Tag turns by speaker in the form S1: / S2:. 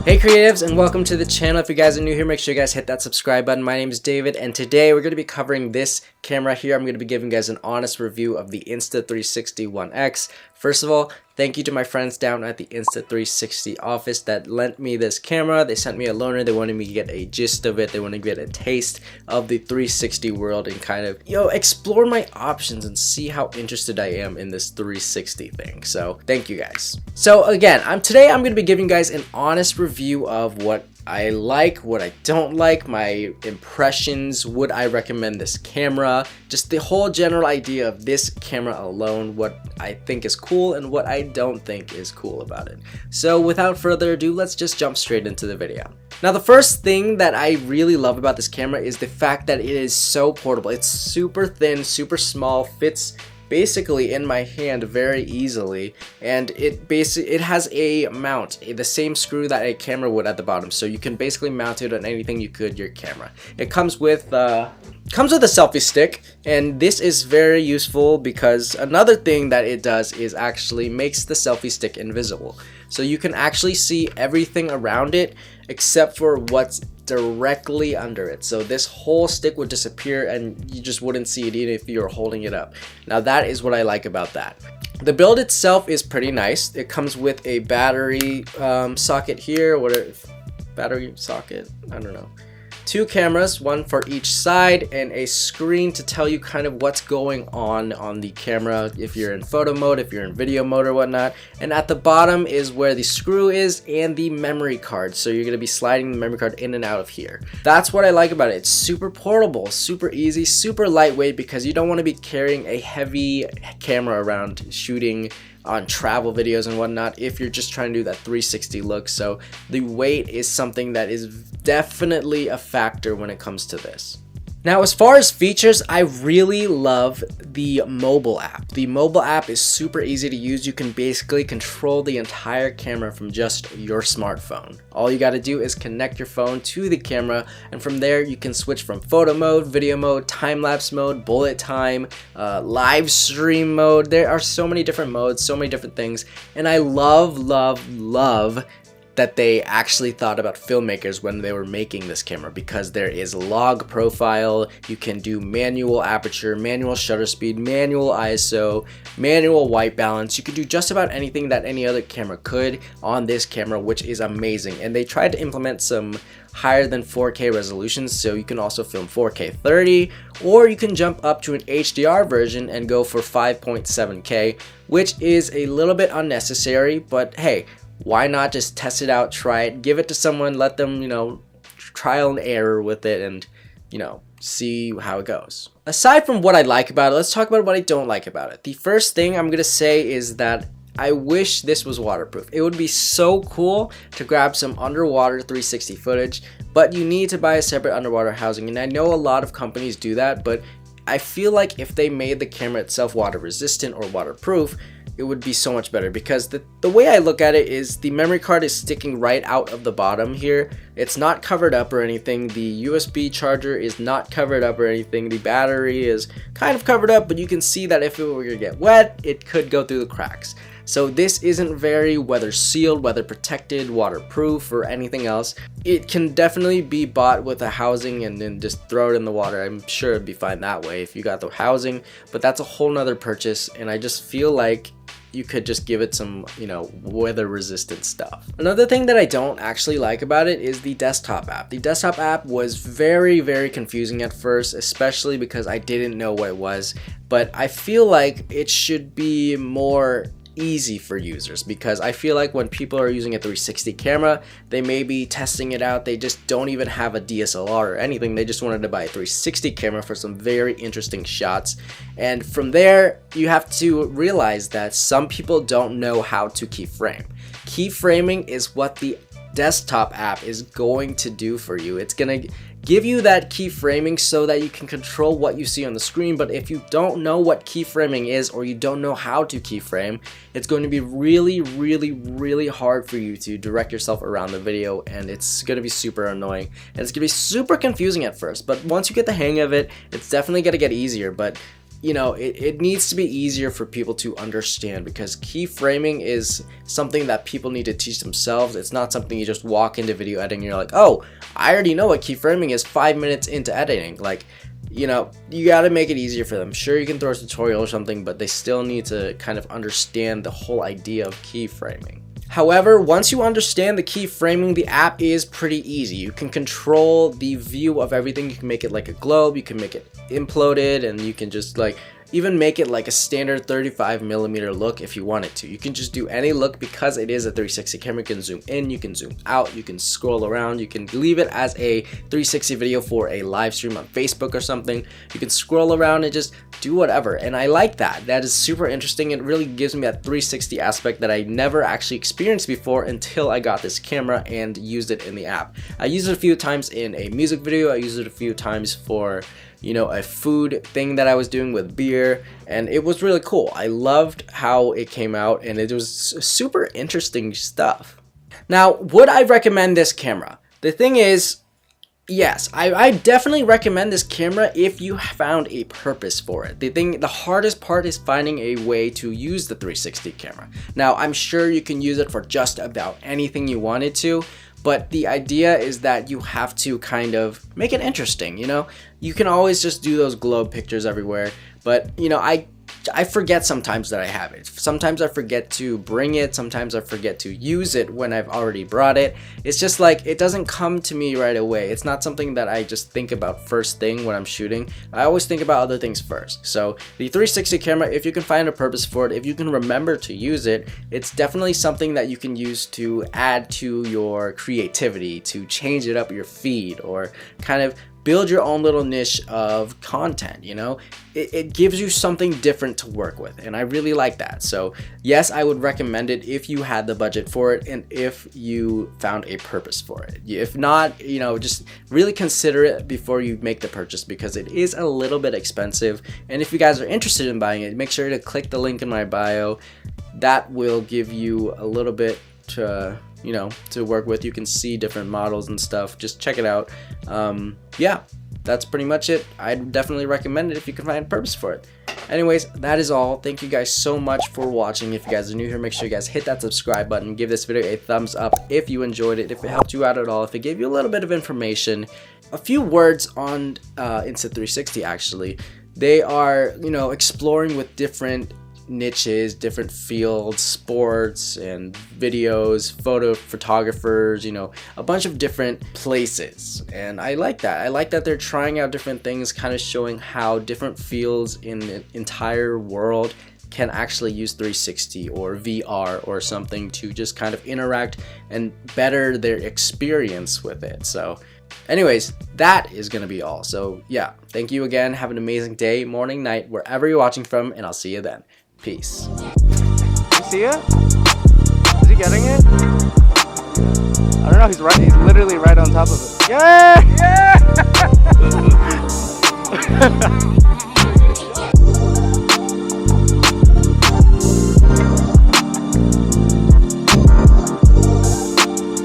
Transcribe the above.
S1: Hey creatives, and welcome to the channel. If you guys are new here, make sure you guys hit that subscribe button. My name is David, and today we're going to be covering this camera here. I'm going to be giving you guys an honest review of the Insta360 One X. First of all, thank you to my friends down at the Insta360 office that lent me this camera. They sent me a loaner. They wanted me to get a gist of it. They wanted to get a taste of the 360 world and kind of, explore my options and see how interested I am in this 360 thing. So thank you guys. So again, today I'm going to be giving you guys an honest review of what I like, what I don't like, my impressions, would I recommend this camera, just the whole general idea of this camera alone, what I think is cool and what I don't think is cool about it. So without further ado, let's just jump straight into the video. Now the first thing that I really love about this camera is the fact that it is so portable. It's super thin, super small, fits basically in my hand very easily, and it has a mount, the same screw that a camera would at the bottom, so you can basically mount it on anything you could your camera. It comes with a selfie stick, and this is very useful because another thing that it does is actually makes the selfie stick invisible, so you can actually see everything around it except for what's directly under it. So this whole stick would disappear and you just wouldn't see it even if you were holding it up. Now that is what I like about that. The build itself is pretty nice. It comes with a battery socket here. Battery socket? I don't know. Two cameras, one for each side, and a screen to tell you kind of what's going on the camera, if you're in photo mode, if you're in video mode or whatnot. And at the bottom is where the screw is and the memory card, so you're going to be sliding the memory card in and out of here. That's what I like about it. It's super portable, super easy, super lightweight, because you don't want to be carrying a heavy camera around shooting on travel videos and whatnot if you're just trying to do that 360 look. So the weight is something that is definitely a factor when it comes to this. Now as far as features, I really love the mobile app. The mobile app is super easy to use. You can basically control the entire camera from just your smartphone. All you got to do is connect your phone to the camera, and from there you can switch from photo mode, video mode, time-lapse mode, bullet time, live stream mode. There are so many different modes, so many different things, and I love that they actually thought about filmmakers when they were making this camera, because there is log profile, you can do manual aperture, manual shutter speed, manual ISO, manual white balance. You could do just about anything that any other camera could on this camera, which is amazing. And they tried to implement some higher than 4K resolutions, so you can also film 4K 30, or you can jump up to an HDR version and go for 5.7K, which is a little bit unnecessary, but hey, why not just test it out, try it, give it to someone, let them, trial and error with it and, see how it goes. Aside from what I like about it, let's talk about what I don't like about it. The first thing I'm going to say is that I wish this was waterproof. It would be so cool to grab some underwater 360 footage, but you need to buy a separate underwater housing, and I know a lot of companies do that, but I feel like if they made the camera itself water resistant or waterproof, it would be so much better, because the way I look at it is the memory card is sticking right out of the bottom here. It's not covered up or anything. The USB charger is not covered up or anything. The battery is kind of covered up, but you can see that if it were to get wet, it could go through the cracks. So this isn't very weather sealed, weather protected, waterproof, or anything else. It can definitely be bought with a housing and then just throw it in the water. I'm sure it'd be fine that way if you got the housing, but that's a whole nother purchase, and I just feel like you could just give it some, weather resistant stuff. Another thing that I don't actually like about it is the desktop app. The desktop app was very, very confusing at first, especially because I didn't know what it was, but I feel like it should be more easy for users, because I feel like when people are using a 360 camera, they may be testing it out, they just don't even have a DSLR or anything, they just wanted to buy a 360 camera for some very interesting shots. And from there, you have to realize that some people don't know how to keyframe. Keyframing is what the desktop app is going to do for you. It's gonna give you that keyframing so that you can control what you see on the screen, but if you don't know what keyframing is, or you don't know how to keyframe, it's going to be really hard for you to direct yourself around the video, and it's going to be super annoying, and it's going to be super confusing at first, but once you get the hang of it, it's definitely going to get easier. But you know, it needs to be easier for people to understand, because keyframing is something that people need to teach themselves. It's not something you just walk into video editing and you're like, oh, I already know what keyframing is 5 minutes into editing. Like, you know, you got to make it easier for them. Sure, you can throw a tutorial or something, but they still need to kind of understand the whole idea of keyframing. However, once you understand the keyframing, the app is pretty easy. You can control the view of everything. You can make it like a globe, you can make it imploded, and you can just like even make it like a standard 35mm look if you wanted to. You can just do any look because it is a 360 camera. You can zoom in, you can zoom out, you can scroll around, you can leave it as a 360 video for a live stream on Facebook or something. You can scroll around and just do whatever, and I like that. That is super interesting. It really gives me that 360 aspect that I never actually experienced before until I got this camera and used it in the app. I used it a few times in a music video, I used it a few times for, you know, a food thing that I was doing with beer, and it was really cool. I loved how it came out, and it was super interesting stuff. Now, would I recommend this camera? The thing is, yes, I definitely recommend this camera if you found a purpose for it. The hardest part is finding a way to use the 360 camera. Now, I'm sure you can use it for just about anything you wanted to, but the idea is that you have to kind of make it interesting, you know? You can always just do those globe pictures everywhere, but, you know, I forget sometimes that I have it. Sometimes I forget to bring it, sometimes I forget to use it when I've already brought it. It's just like, it doesn't come to me right away. It's not something that I just think about first thing when I'm shooting. I always think about other things first. So the 360 camera, if you can find a purpose for it, if you can remember to use it, it's definitely something that you can use to add to your creativity, to change it up your feed, or kind of build your own little niche of content, you know? It gives you something different to work with, and I really like that. So yes, I would recommend it if you had the budget for it and if you found a purpose for it. If not, you know, just really consider it before you make the purchase, because it is a little bit expensive. And if you guys are interested in buying it, make sure to click the link in my bio. That will give you a little bit to, you know, to work with. You can see different models and stuff. Just check it out. Yeah, that's pretty much it. I'd definitely recommend it if you can find a purpose for it. Anyways, that is all. Thank you guys so much for watching. If you guys are new here, make sure you guys hit that subscribe button. Give this video a thumbs up if you enjoyed it, if it helped you out at all, if it gave you a little bit of information. A few words on Insta360 actually. They are, you know, exploring with different niches, different fields, sports and videos, photographers, you know, a bunch of different places. And I like that. I like that they're trying out different things, kind of showing how different fields in the entire world can actually use 360 or VR or something to just kind of interact and better their experience with it. So anyways, that is going to be all. So yeah, thank you again. Have an amazing day, morning, night, wherever you're watching from, and I'll see you then. Peace.
S2: You see it? Is he getting it? I don't know. He's right. He's literally right on top of it. Yeah! Yeah!